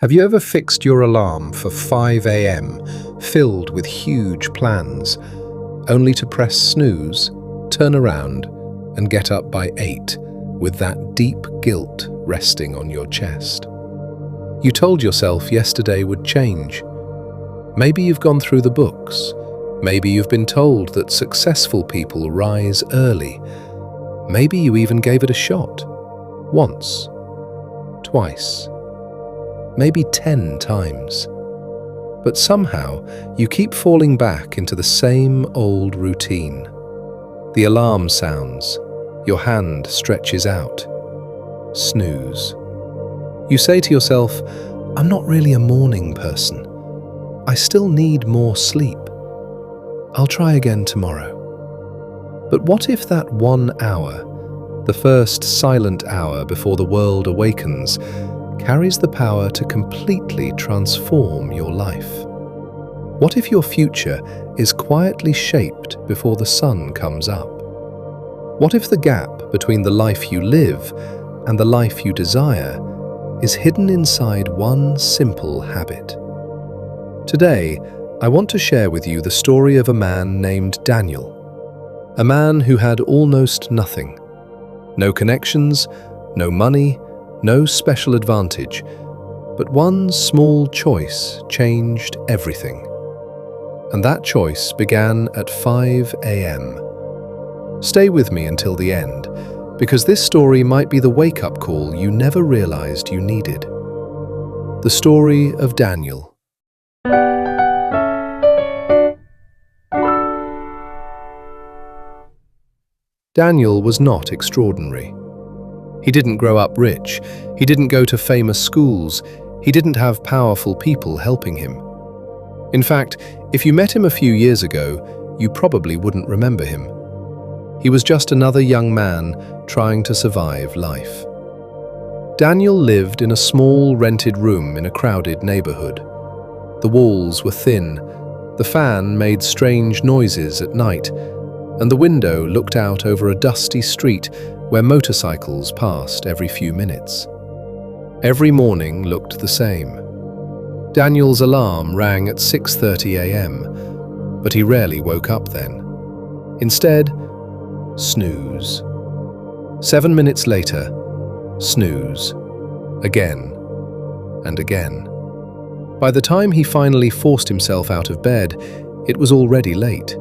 Have you ever fixed your alarm for 5 a.m., filled with huge plans, only to press snooze, turn around, and get up by 8 with that deep guilt resting on your chest? You told yourself yesterday would change. Maybe you've gone through the books. Maybe you've been told that successful people rise early. Maybe you even gave it a shot. Once. Twice. Maybe 10 times. But somehow you keep falling back into the same old routine. The alarm sounds. Your hand stretches out. Snooze. You say to yourself, I'm not really a morning person. I still need more sleep. I'll try again tomorrow. But what if that 1 hour, the first silent hour before the world awakens, carries the power to completely transform your life? What if your future is quietly shaped before the sun comes up? What if the gap between the life you live and the life you desire is hidden inside one simple habit? Today, I want to share with you the story of a man named Daniel, a man who had almost nothing. No connections, no money, no special advantage, but one small choice changed everything. And that choice began at 5 a.m. Stay with me until the end, because this story might be the wake-up call you never realized you needed. The story of Daniel. Daniel was not extraordinary. He didn't grow up rich, he didn't go to famous schools, he didn't have powerful people helping him. In fact, if you met him a few years ago, you probably wouldn't remember him. He was just another young man trying to survive life. Daniel lived in a small rented room in a crowded neighborhood. The walls were thin, the fan made strange noises at night, and the window looked out over a dusty street where motorcycles passed every few minutes. Every morning looked the same. Daniel's alarm rang at 6:30 a.m., but he rarely woke up then. Instead, snooze. 7 minutes later, snooze. Again and again. By the time he finally forced himself out of bed, it was already late.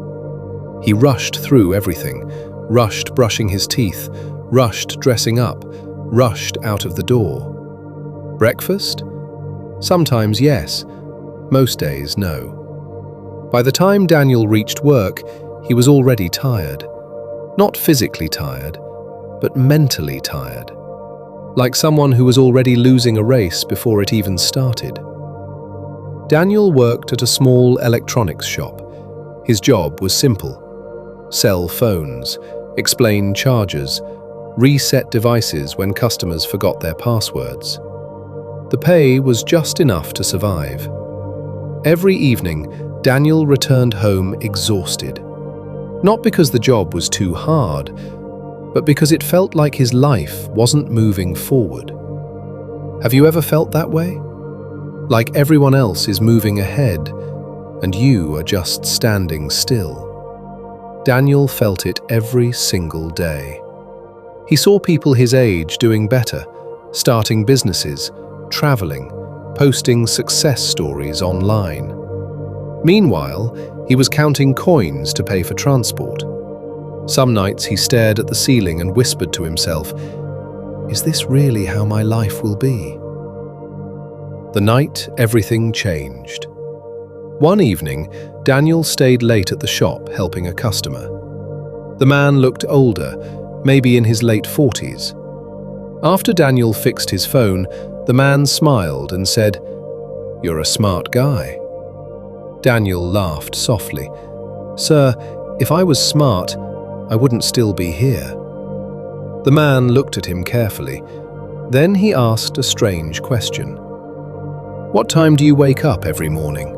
He rushed through everything, rushed brushing his teeth, rushed dressing up, rushed out of the door. Breakfast? Sometimes yes, most days no. By the time Daniel reached work, he was already tired. Not physically tired, but mentally tired. Like someone who was already losing a race before it even started. Daniel worked at a small electronics shop. His job was simple. Sell phones, explain chargers, reset devices when customers forgot their passwords. The pay was just enough to survive. Every evening, Daniel returned home exhausted. Not because the job was too hard, but because it felt like his life wasn't moving forward. Have you ever felt that way? Like everyone else is moving ahead, and you are just standing still. Daniel felt it every single day. He saw people his age doing better, starting businesses, traveling, posting success stories online. Meanwhile, he was counting coins to pay for transport. Some nights he stared at the ceiling and whispered to himself, "Is this really how my life will be?" The night everything changed. One evening, Daniel stayed late at the shop helping a customer. The man looked older, maybe in his late 40s. After Daniel fixed his phone, the man smiled and said, "You're a smart guy." Daniel laughed softly. "Sir, if I was smart, I wouldn't still be here." The man looked at him carefully. Then he asked a strange question. "What time do you wake up every morning?"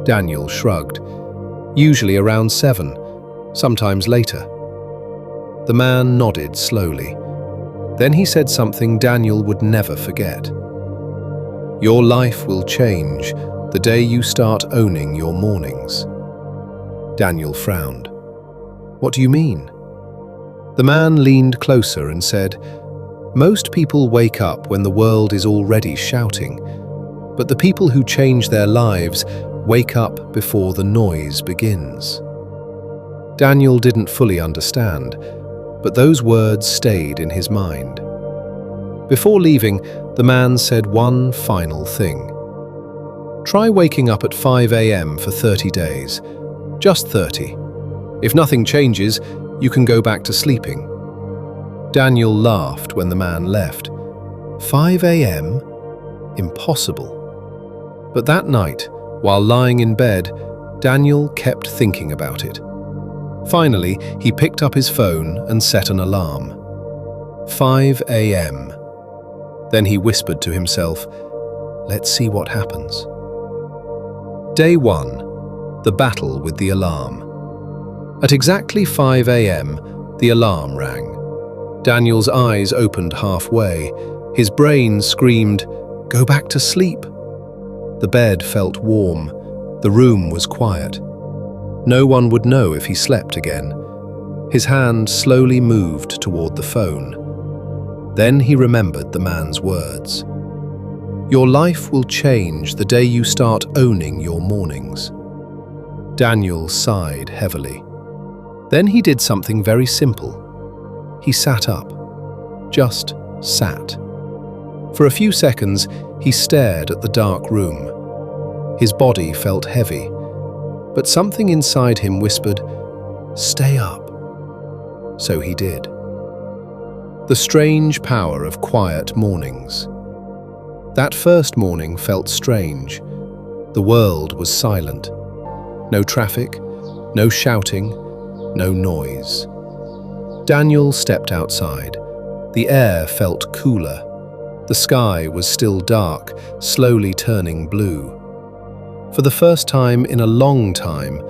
Daniel shrugged. "Usually around 7, sometimes later." The man nodded slowly. Then he said something Daniel would never forget. Your life will change the day you start owning your mornings. Daniel frowned. What do you mean? The man leaned closer and said, most people wake up when the world is already shouting, but the people who change their lives wake up before the noise begins. Daniel didn't fully understand, but those words stayed in his mind. Before leaving, the man said one final thing. Try waking up at 5 a.m. for 30 days. Just 30. If nothing changes, you can go back to sleeping. Daniel laughed when the man left. 5 a.m.? Impossible. But that night, while lying in bed, Daniel kept thinking about it. Finally, he picked up his phone and set an alarm. 5 a.m. Then he whispered to himself, let's see what happens. Day 1. The battle with the alarm. At exactly 5 a.m., the alarm rang. Daniel's eyes opened halfway. His brain screamed, go back to sleep. The bed felt warm. The room was quiet. No one would know if he slept again. His hand slowly moved toward the phone. Then he remembered the man's words. Your life will change the day you start owning your mornings. Daniel sighed heavily. Then he did something very simple. He sat up. Just sat. For a few seconds, he stared at the dark room. His body felt heavy, but something inside him whispered, stay up. So he did. The strange power of quiet mornings. That first morning felt strange. The world was silent. No traffic, no shouting, no noise. Daniel stepped outside. The air felt cooler. The sky was still dark, slowly turning blue. For the first time in a long time,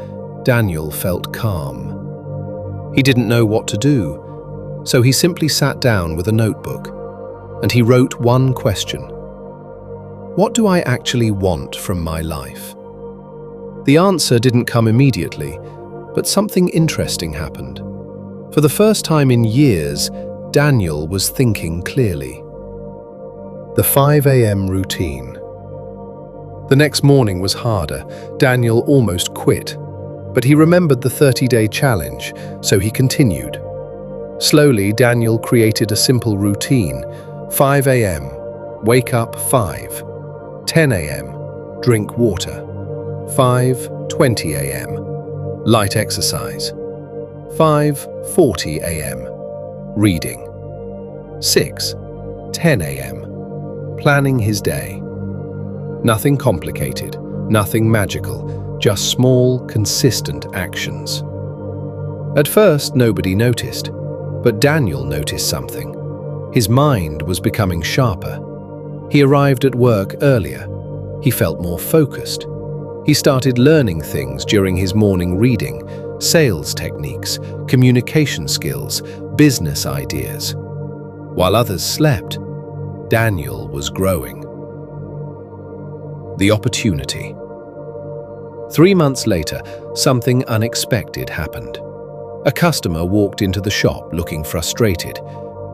Daniel felt calm. He didn't know what to do, so he simply sat down with a notebook, and he wrote one question. What do I actually want from my life? The answer didn't come immediately, but something interesting happened. For the first time in years, Daniel was thinking clearly. The 5 a.m. routine. The next morning was harder. Daniel almost quit, but he remembered the 30-day challenge, so he continued. Slowly, Daniel created a simple routine. 5 a.m., wake up 5. 10 a.m., drink water. 5:20 a.m., light exercise. 5:40 a.m., reading. 6:10 a.m., planning his day. Nothing complicated, nothing magical, just small, consistent actions. At first, nobody noticed, but Daniel noticed something. His mind was becoming sharper. He arrived at work earlier. He felt more focused. He started learning things during his morning reading, sales techniques, communication skills, business ideas. While others slept, Daniel was growing. The opportunity. 3 months later, something unexpected happened. A customer walked into the shop looking frustrated.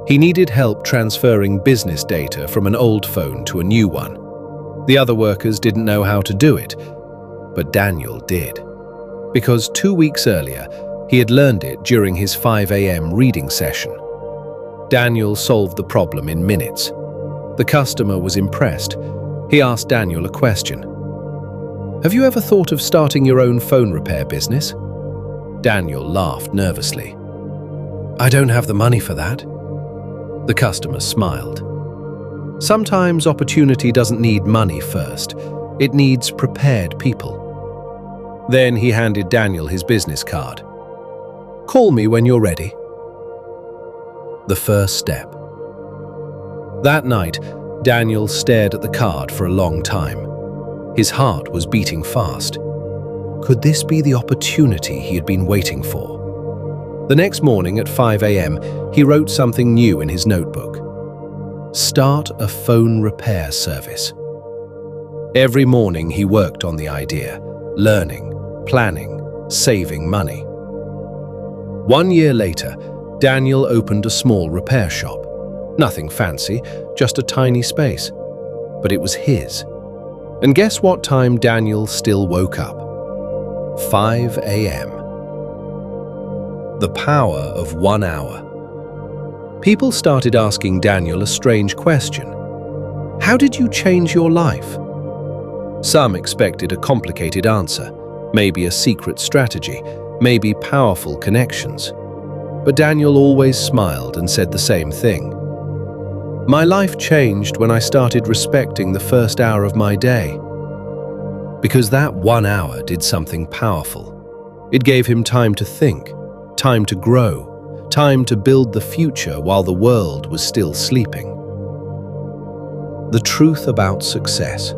He needed help transferring business data from an old phone to a new one. The other workers didn't know how to do it, but Daniel did. Because 2 weeks earlier, he had learned it during his 5 a.m. reading session. Daniel solved the problem in minutes. The customer was impressed. He asked Daniel a question. Have you ever thought of starting your own phone repair business? Daniel laughed nervously. I don't have the money for that. The customer smiled. Sometimes opportunity doesn't need money first. It needs prepared people. Then he handed Daniel his business card. Call me when you're ready. The first step. That night, Daniel stared at the card for a long time. His heart was beating fast. Could this be the opportunity he had been waiting for? The next morning at 5 a.m., he wrote something new in his notebook. Start a phone repair service. Every morning he worked on the idea, learning, planning, saving money. 1 year later, Daniel opened a small repair shop. Nothing fancy, just a tiny space. But it was his. And guess what time Daniel still woke up? 5 a.m. The power of 1 hour. People started asking Daniel a strange question. How did you change your life? Some expected a complicated answer, maybe a secret strategy, maybe powerful connections. But Daniel always smiled and said the same thing. My life changed when I started respecting the first hour of my day. Because that 1 hour did something powerful. It gave him time to think, time to grow, time to build the future while the world was still sleeping. The truth about success.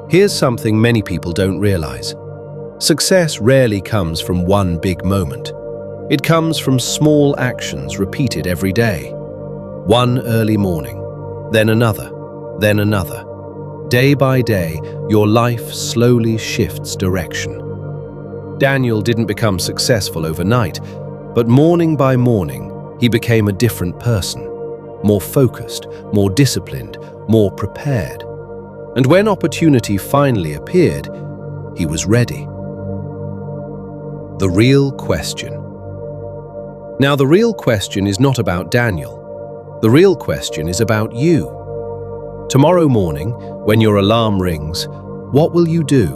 Here's something many people don't realize. Success rarely comes from one big moment. It comes from small actions repeated every day. One early morning, then another, then another. Day by day, your life slowly shifts direction. Daniel didn't become successful overnight, but morning by morning, he became a different person. More focused, more disciplined, more prepared. And when opportunity finally appeared, he was ready. The real question. Now, the real question is not about Daniel. The real question is about you. Tomorrow morning, when your alarm rings, what will you do?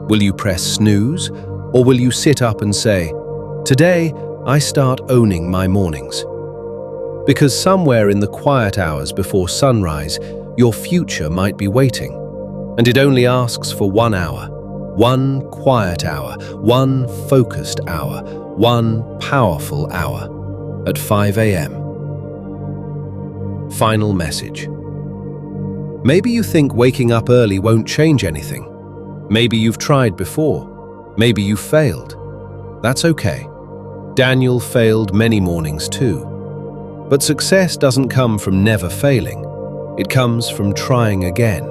Will you press snooze, or will you sit up and say, "Today, I start owning my mornings"? Because somewhere in the quiet hours before sunrise, your future might be waiting. And it only asks for 1 hour. One quiet hour, one focused hour, one powerful hour at 5 a.m. Final message. Maybe you think waking up early won't change anything. Maybe you've tried before. Maybe you failed. That's okay. Daniel failed many mornings too. But success doesn't come from never failing. It comes from trying again.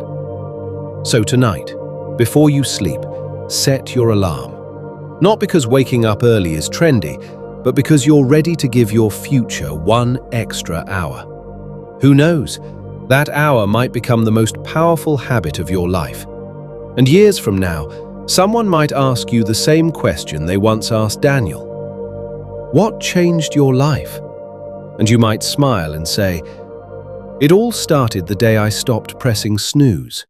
So tonight, before you sleep, set your alarm. Not because waking up early is trendy, but because you're ready to give your future 1 extra hour. Who knows? That hour might become the most powerful habit of your life. And years from now, someone might ask you the same question they once asked Daniel. What changed your life? And you might smile and say, it all started the day I stopped pressing snooze.